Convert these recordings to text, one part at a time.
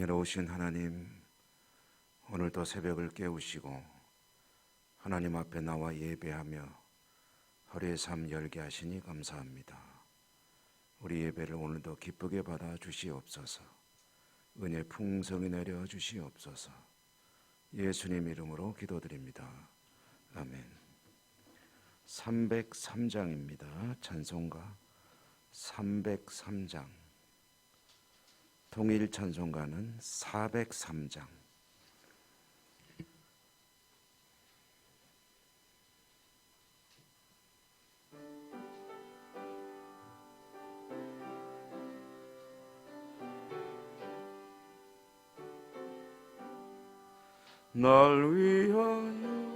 은혜로우신 하나님, 오늘도 새벽을 깨우시고 하나님 앞에 나와 예배하며 하루의 삶 열게 하시니 감사합니다. 우리 예배를 오늘도 기쁘게 받아 주시옵소서. 은혜 풍성히 내려 주시옵소서. 예수님 이름으로 기도드립니다. 아멘. 303장입니다. 찬송가 303장. 통일 찬송가는 403장. 날 위하여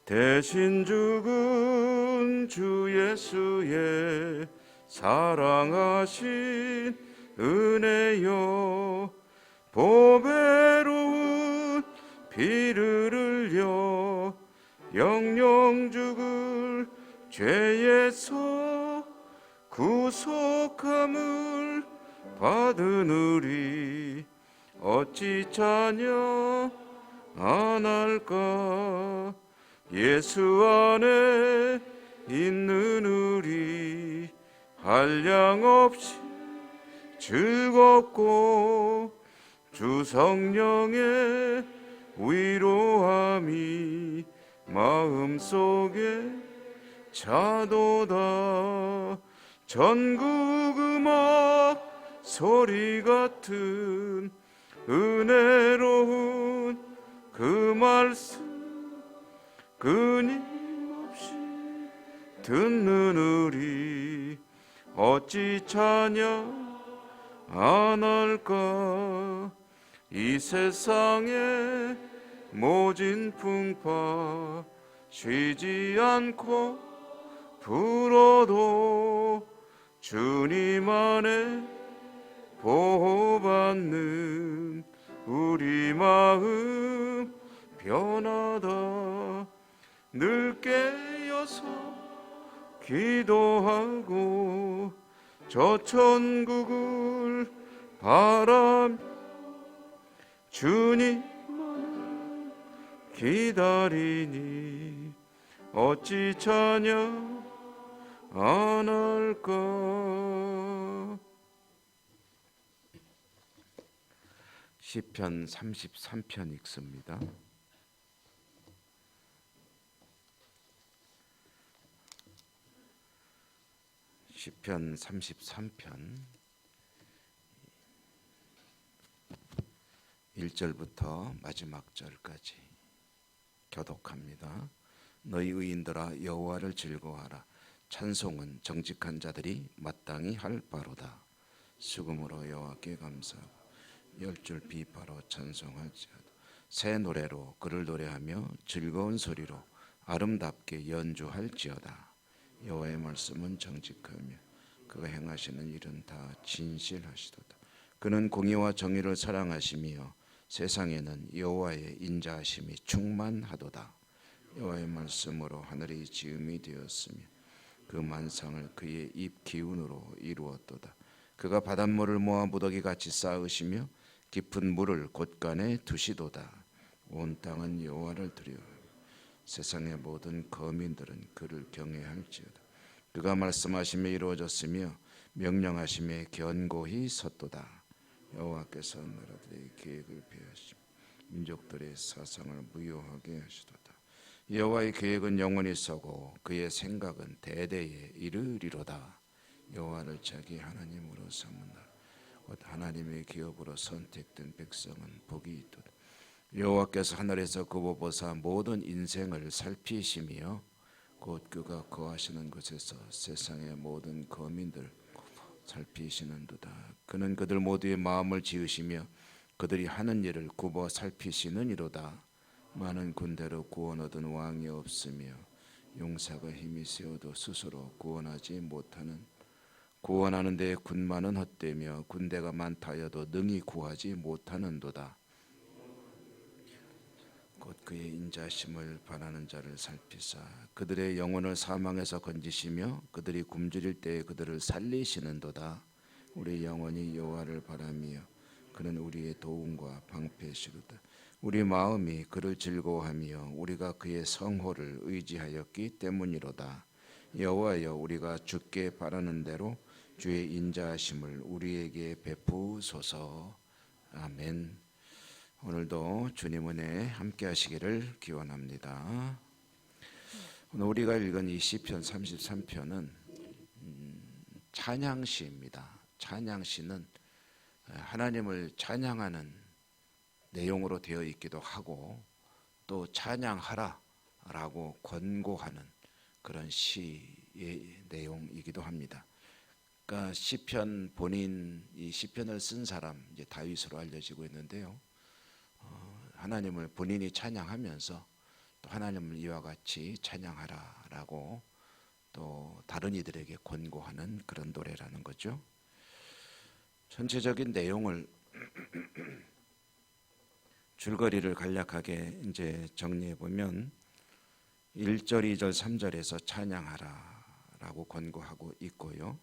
대신 죽은 주 예수의 사랑하신 은혜여, 보배로운 피를 흘려 영영 죽을 죄에서 구속함을 받은 우리 어찌 찬양 안 할까. 예수 안에 있는 우리 한량없이 즐겁고 주 성령의 위로함이 마음속에 차도다. 전국 음악 소리 같은 은혜로운 그 말씀 끊임없이 듣는 우리 어찌 찬양 안 할까. 이 세상의 모진 풍파 쉬지 않고 불어도 주님 안에 보호받는 우리 마음 변하다. 늘 깨어서 기도하고 저 천국을 바라며 주님만을 기다리니 어찌 찬양 안 할까. 시편 33편 읽습니다. 시편 33편 1절부터 마지막 절까지 교독합니다. 너희 의인들아 여호와를 즐거워하라. 찬송은 정직한 자들이 마땅히 할 바로다. 수금으로 여호와께 감사하고 열줄 비파로 찬송할지어다. 새 노래로 그를 노래하며 즐거운 소리로 아름답게 연주할지어다. 여호와의 말씀은 정직하며 그가 행하시는 일은 다 진실하시도다. 그는 공의와 정의를 사랑하시며 세상에는 여호와의 인자하심이 충만하도다. 여호와의 말씀으로 하늘이 지음이 되었으며 그 만상을 그의 입 기운으로 이루었도다. 그가 바닷물을 모아 무더기같이 쌓으시며 깊은 물을 곳간에 두시도다. 온 땅은 여호와를 두려워하며 세상의 모든 거민들은 그를 경외할지어다. 그가 말씀하심에 이루어졌으며 명령하심에 견고히 섰도다. 여호와께서 나라들의 계획을 폐하시며 민족들의 사상을 무효하게 하시도다. 여호와의 계획은 영원히 서고 그의 생각은 대대에 이르리로다. 여호와를 자기 하나님으로 삼는다. 곧 하나님의 기업으로 선택된 백성은 복이 있도다. 여호와께서 하늘에서 굽어보사 모든 인생을 살피시며 곧 그가 거하시는 곳에서 세상의 모든 거민들 살피시는도다. 그는 그들 모두의 마음을 지으시며 그들이 하는 일을 굽어 살피시는 이로다. 많은 군대로 구원 얻은 왕이 없으며 용사가 힘이 세어도 스스로 구원하지 못하는, 구원하는 데에 군마는 헛되며 군대가 많다 하여도 능히 구하지 못하는도다. 곧 그의 인자심을 바라는 자를 살피사 그들의 영혼을 사망에서 건지시며 그들이 굶주릴 때에 그들을 살리시는도다. 우리 영혼이 여호와를 바라며 그는 우리의 도움과 방패시로다. 우리 마음이 그를 즐거워하며 우리가 그의 성호를 의지하였기 때문이로다. 여호와여, 우리가 주께 바라는 대로 주의 인자하심을 우리에게 베푸소서. 아멘. 오늘도 주님 은혜 함께 하시기를 기원합니다. 오늘 우리가 읽은 이 시편 33편은 찬양시입니다. 찬양시는 하나님을 찬양하는 내용으로 되어 있기도 하고 또 찬양하라라고 권고하는 그런 시의 내용이기도 합니다. 그러니까 시편 본인 이 시편을 쓴 사람 이제 다윗으로 알려지고 있는데요. 하나님을 본인이 찬양하면서 또 하나님을 이와 같이 찬양하라라고 또 다른 이들에게 권고하는 그런 노래라는 거죠. 전체적인 내용을 줄거리를 간략하게 이제 정리해 보면 1절, 2절, 3절에서 찬양하라라고 권고하고 있고요.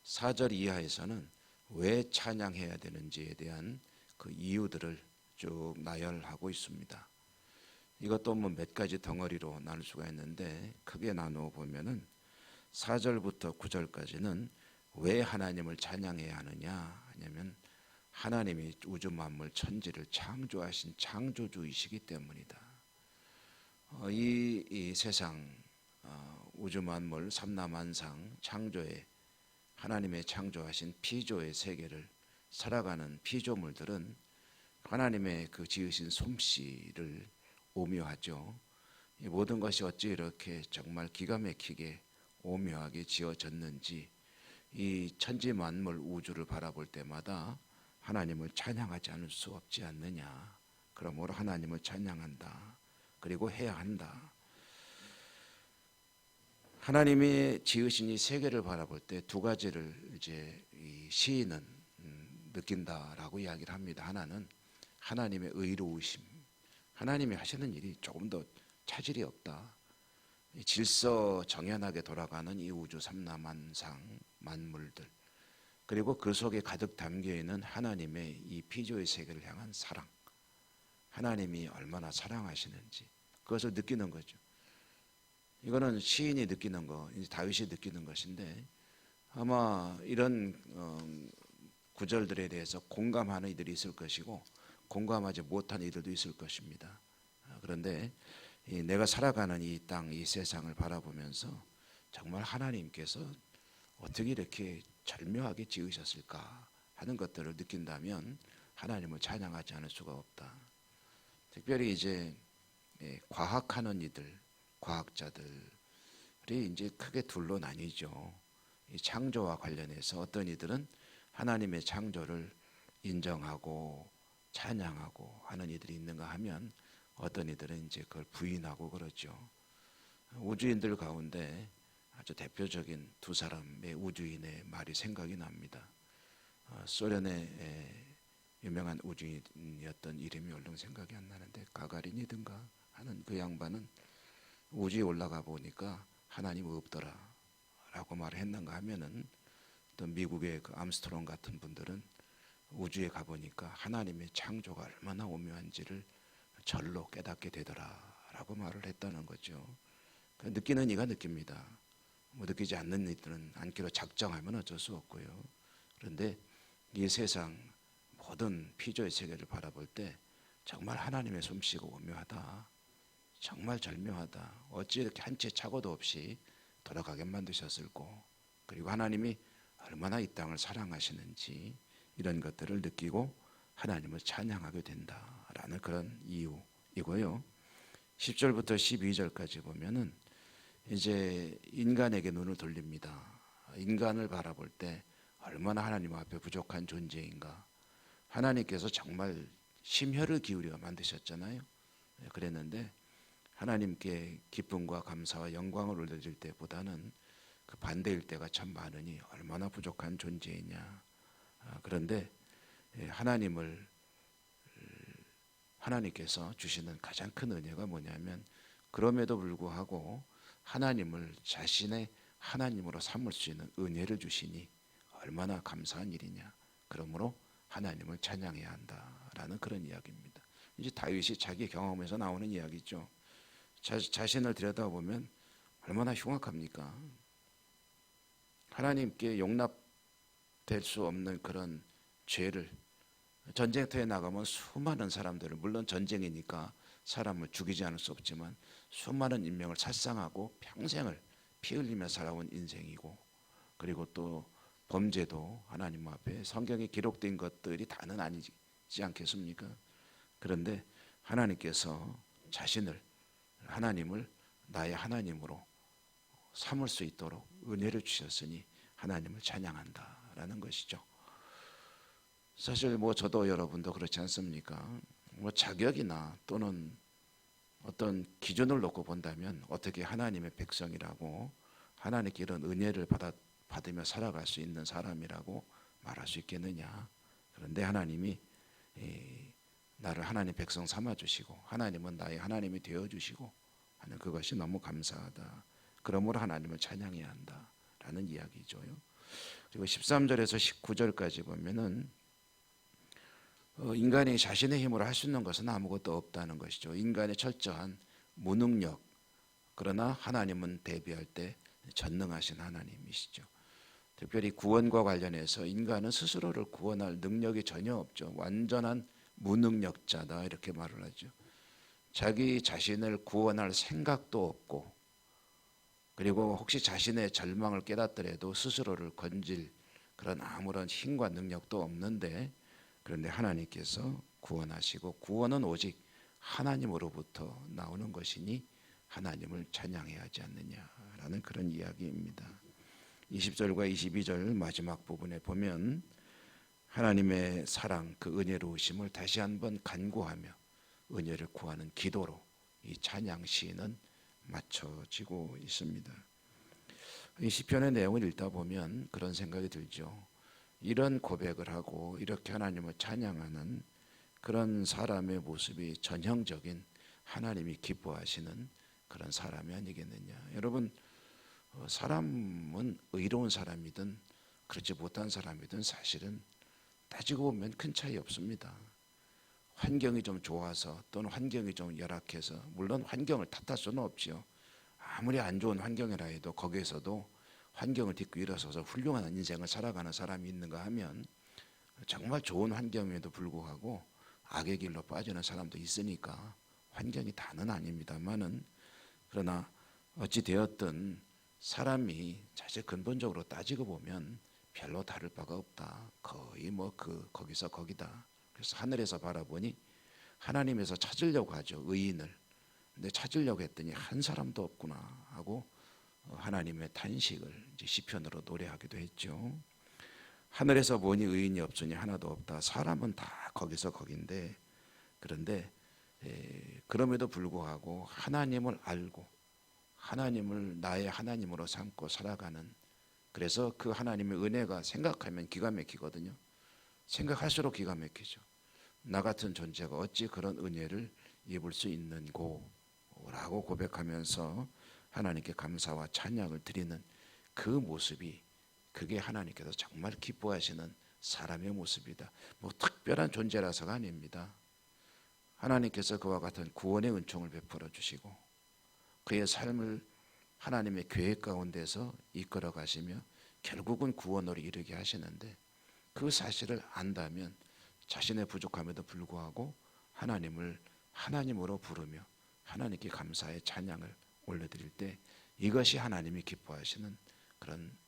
4절 이하에서는 왜 찬양해야 되는지에 대한 그 이유들을 쭉 나열하고 있습니다. 이것도 뭐 몇 가지 덩어리로 나눌 수가 있는데 크게 나누어 보면은 4절부터 9절까지는 왜 하나님을 찬양해야 하느냐 하냐면 하나님이 우주 만물 천지를 창조하신 창조주이시기 때문이다. 이 세상 우주 만물 삼라만상 창조에 하나님의 창조하신 피조의 세계를 살아가는 피조물들은 하나님의 그 지으신 솜씨를 오묘하죠. 이 모든 것이 어찌 이렇게 정말 기가 막히게 오묘하게 지어졌는지 이 천지 만물 우주를 바라볼 때마다 하나님을 찬양하지 않을 수 없지 않느냐. 그러므로 하나님을 찬양한다. 그리고 해야 한다. 하나님이 지으신 이 세계를 바라볼 때 두 가지를 이제 이 시인은 느낀다라고 이야기를 합니다. 하나는 하나님의 의로우심, 하나님이 하시는 일이 조금 더 차질이 없다. 질서 정연하게 돌아가는 이 우주 삼라만상 만물들, 그리고 그 속에 가득 담겨있는 하나님의 이 피조의 세계를 향한 사랑, 하나님이 얼마나 사랑하시는지 그것을 느끼는 거죠. 이거는 시인이 느끼는 거, 다윗이 느끼는 것인데 아마 이런 구절들에 대해서 공감하는 이들이 있을 것이고 공감하지 못한 이들도 있을 것입니다. 그런데 내가 살아가는 이 땅, 이 세상을 바라보면서 정말 하나님께서 어떻게 이렇게 절묘하게 지으셨을까 하는 것들을 느낀다면 하나님을 찬양하지 않을 수가 없다. 특별히 이제 과학하는 이들, 과학자들이 이제 크게 둘로 나뉘죠. 이 창조와 관련해서 어떤 이들은 하나님의 창조를 인정하고 찬양하고 하는 이들이 있는가 하면 어떤 이들은 이제 그걸 부인하고 그러죠. 우주인들 가운데 아주 대표적인 두 사람의 우주인의 말이 생각이 납니다. 소련의 유명한 우주인이었던 이름이 얼른 생각이 안 나는데 가가린이든가 하는 그 양반은 우주에 올라가 보니까 하나님 없더라 라고 말을 했는가 하면은 또 미국의 그 암스트롱 같은 분들은 우주에 가보니까 하나님의 창조가 얼마나 오묘한지를 절로 깨닫게 되더라라고 말을 했다는 거죠. 느끼는 이가 느낍니다. 뭐 느끼지 않는 이들은 않기로 작정하면 어쩔 수 없고요. 그런데 이 세상 모든 피조의 세계를 바라볼 때 정말 하나님의 솜씨가 오묘하다. 정말 절묘하다. 어찌 이렇게 한 채 착오도 없이 돌아가게 만드셨을꼬. 그리고 하나님이 얼마나 이 땅을 사랑하시는지 이런 것들을 느끼고 하나님을 찬양하게 된다라는 그런 이유이고요. 10절부터 12절까지 보면은 이제 인간에게 눈을 돌립니다. 인간을 바라볼 때 얼마나 하나님 앞에 부족한 존재인가. 하나님께서 정말 심혈을 기울여 만드셨잖아요. 그랬는데 하나님께 기쁨과 감사와 영광을 올려드릴 때보다는 그 반대일 때가 참 많으니 얼마나 부족한 존재이냐. 그런데 하나님을 하나님께서 주시는 가장 큰 은혜가 뭐냐면 그럼에도 불구하고 하나님을 자신의 하나님으로 삼을 수 있는 은혜를 주시니 얼마나 감사한 일이냐. 그러므로 하나님을 찬양해야 한다라는 그런 이야기입니다. 이제 다윗이 자기 경험에서 나오는 이야기죠. 자신을 들여다보면 얼마나 흉악합니까? 하나님께 용납될 수 없는 그런 죄를, 전쟁터에 나가면 수많은 사람들을, 물론 전쟁이니까 사람을 죽이지 않을 수 없지만 수많은 인명을 살상하고 평생을 피 흘리며 살아온 인생이고, 그리고 또 범죄도 하나님 앞에 성경에 기록된 것들이 다는 아니지 않겠습니까? 그런데 하나님께서 자신을, 하나님을 나의 하나님으로 삼을 수 있도록 은혜를 주셨으니 하나님을 찬양한다라는 것이죠. 사실 저도 여러분도 그렇지 않습니까? 자격이나 또는 어떤 기준을 놓고 본다면 어떻게 하나님의 백성이라고, 하나님께 이런 은혜를 받으며 살아갈 수 있는 사람이라고 말할 수 있겠느냐. 그런데 하나님이 나를 하나님 백성 삼아주시고 하나님은 나의 하나님이 되어주시고 하는 그것이 너무 감사하다. 그러므로 하나님을 찬양해야 한다라는 이야기죠. 그리고 13절에서 19절까지 보면은 인간이 자신의 힘으로 할 수 있는 것은 아무것도 없다는 것이죠. 인간의 철저한 무능력, 그러나 하나님은 대비할 때 전능하신 하나님이시죠. 특별히 구원과 관련해서 인간은 스스로를 구원할 능력이 전혀 없죠. 완전한 무능력자다 이렇게 말을 하죠. 자기 자신을 구원할 생각도 없고, 그리고 혹시 자신의 절망을 깨닫더라도 스스로를 건질 그런 아무런 힘과 능력도 없는데, 그런데 하나님께서 구원하시고 구원은 오직 하나님으로부터 나오는 것이니 하나님을 찬양해야 하지 않느냐라는 그런 이야기입니다. 20절과 22절 마지막 부분에 보면 하나님의 사랑, 그 은혜로우심을 다시 한번 간구하며 은혜를 구하는 기도로 이 찬양 시는 맞춰지고 있습니다. 이 시편의 내용을 읽다 보면 그런 생각이 들죠. 이런 고백을 하고 이렇게 하나님을 찬양하는 그런 사람의 모습이 전형적인 하나님이 기뻐하시는 그런 사람이 아니겠느냐. 여러분, 사람은 의로운 사람이든 그렇지 못한 사람이든 사실은 따지고 보면 큰 차이 없습니다. 환경이 좀 좋아서 또는 환경이 좀 열악해서, 물론 환경을 탓할 수는 없지요. 아무리 안 좋은 환경이라 해도 거기에서도 환경을 딛고 일어서서 훌륭한 인생을 살아가는 사람이 있는가 하면 정말 좋은 환경에도 불구하고 악의 길로 빠지는 사람도 있으니까 환경이 다는 아닙니다만은, 그러나 어찌 되었든 사람이 사실 근본적으로 따지고 보면 별로 다를 바가 없다. 거의 거기서 거기다. 그래서 하늘에서 바라보니 하나님에서 찾으려고 하죠, 의인을. 근데 찾으려고 했더니 한 사람도 없구나 하고 하나님의 탄식을 이제 시편으로 노래하기도 했죠. 하늘에서 보니 의인이 없으니 하나도 없다. 사람은 다 거기서 거긴데, 그런데 그럼에도 불구하고 하나님을 알고 하나님을 나의 하나님으로 삼고 살아가는, 그래서 그 하나님의 은혜가 생각하면 기가 막히거든요. 생각할수록 기가 막히죠. 나 같은 존재가 어찌 그런 은혜를 입을 수 있는고 라고 고백하면서 하나님께 감사와 찬양을 드리는 그 모습이, 그게 하나님께서 정말 기뻐하시는 사람의 모습이다. 특별한 존재라서가 아닙니다. 하나님께서 그와 같은 구원의 은총을 베풀어 주시고 그의 삶을 하나님의 계획 가운데서 이끌어 가시며 결국은 구원으로 이르게 하시는데, 그 사실을 안다면 자신의 부족함에도 불구하고 하나님을 하나님으로 부르며 하나님께 감사의 찬양을 올려드릴 때, 이것이 하나님이 기뻐하시는 그런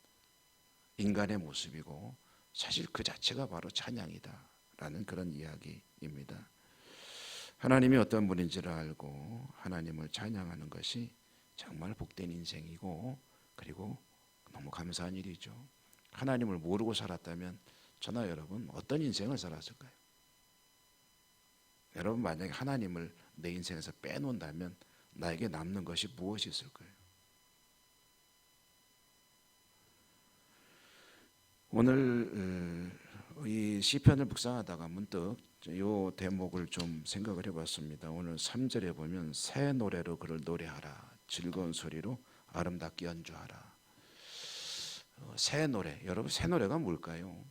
인간의 모습이고 사실 그 자체가 바로 찬양이다라는 그런 이야기입니다. 하나님이 어떤 분인지를 알고 하나님을 찬양하는 것이 정말 복된 인생이고, 그리고 너무 감사한 일이죠. 하나님을 모르고 살았다면 저나 여러분 어떤 인생을 살았을까요? 여러분, 만약에 하나님을 내 인생에서 빼놓는다면 나에게 남는 것이 무엇이 있을까요? 오늘 이 시편을 묵상하다가 문득 요 대목을 좀 생각을 해봤습니다. 오늘 3절에 보면 새 노래로 그를 노래하라, 즐거운 소리로 아름답게 연주하라. 새 노래, 여러분 새 노래가 뭘까요?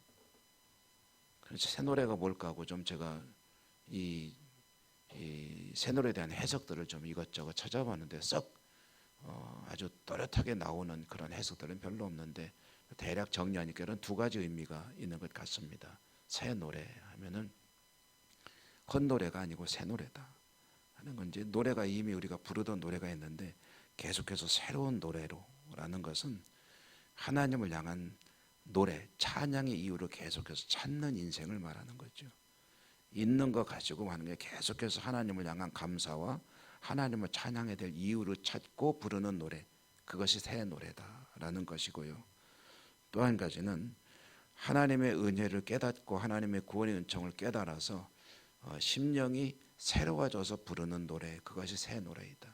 그래서 새 노래가 뭘까 하고 좀 제가 이 새 노래에 대한 해석들을 좀 이것저것 찾아봤는데 썩 아주 또렷하게 나오는 그런 해석들은 별로 없는데 대략 정리하니까 이런 두 가지 의미가 있는 것 같습니다. 새 노래 하면은 헛노래가 아니고 새 노래다 하는 건지, 노래가 이미 우리가 부르던 노래가 있는데 계속해서 새로운 노래로라는 것은 하나님을 향한 노래, 찬양의 이유를 계속해서 찾는 인생을 말하는 거죠. 있는 거 가지고 하는 게 계속해서 하나님을 향한 감사와 하나님을 찬양해야 될 이유를 찾고 부르는 노래, 그것이 새 노래다라는 것이고요. 또 한 가지는 하나님의 은혜를 깨닫고 하나님의 구원의 은총을 깨달아서 심령이 새로워져서 부르는 노래, 그것이 새 노래이다.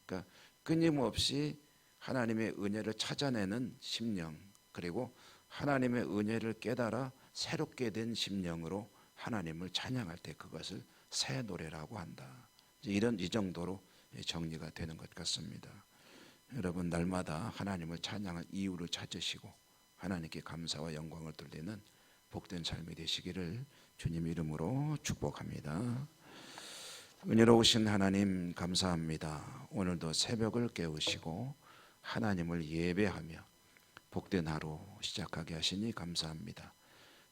그러니까 끊임없이 하나님의 은혜를 찾아내는 심령, 그리고 하나님의 은혜를 깨달아 새롭게 된 심령으로 하나님을 찬양할 때 그것을 새 노래라고 한다. 이 정도로 정리가 되는 것 같습니다. 여러분 날마다 하나님을 찬양할 이유를 찾으시고 하나님께 감사와 영광을 돌리는 복된 삶이 되시기를 주님 이름으로 축복합니다. 은혜로우신 하나님 감사합니다. 오늘도 새벽을 깨우시고 하나님을 예배하며 복된 하루 시작하게 하시니 감사합니다.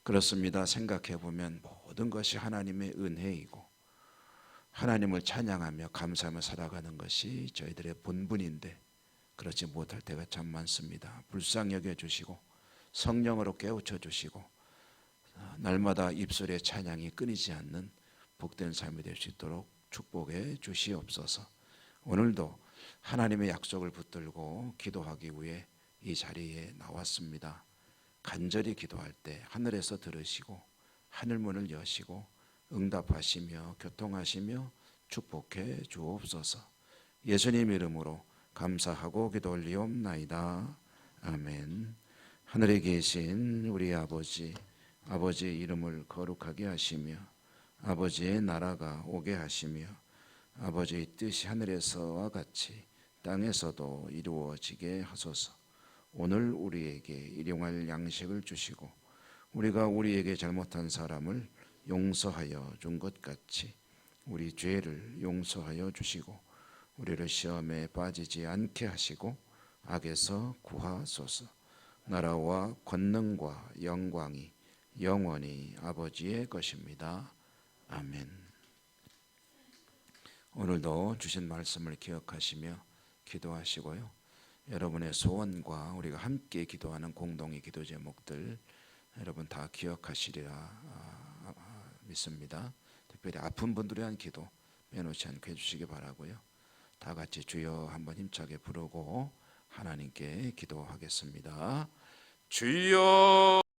그렇습니다. 생각해 보면 모든 것이 하나님의 은혜이고 하나님을 찬양하며 감사하며 살아가는 것이 저희들의 본분인데 그렇지 못할 때가 참 많습니다. 불쌍히 여겨주시고 성령으로 깨우쳐 주시고 날마다 입술의 찬양이 끊이지 않는 복된 삶이 될 수 있도록 축복해 주시옵소서. 오늘도 하나님의 약속을 붙들고 기도하기 위해 이 자리에 나왔습니다. 간절히 기도할 때 하늘에서 들으시고 하늘문을 여시고 응답하시며 교통하시며 축복해 주옵소서. 예수님 이름으로 감사하고 기도 올리옵나이다. 아멘. 하늘에 계신 우리 아버지, 아버지의 이름을 거룩하게 하시며 아버지의 나라가 오게 하시며 아버지의 뜻이 하늘에서와 같이 땅에서도 이루어지게 하소서. 오늘 우리에게 일용할 양식을 주시고 우리가 우리에게 잘못한 사람을 용서하여 준 것 같이 우리 죄를 용서하여 주시고 우리를 시험에 빠지지 않게 하시고 악에서 구하소서. 나라와 권능과 영광이 영원히 아버지의 것입니다. 아멘. 오늘도 주신 말씀을 기억하시며 기도하시고요. 여러분의 소원과 우리가 함께 기도하는 공동의 기도 제목들 여러분 다 기억하시리라 믿습니다. 특별히 아픈 분들에 대한 기도 빼놓지 않고 해주시기 바라고요. 다 같이 주여 한번 힘차게 부르고 하나님께 기도하겠습니다. 주여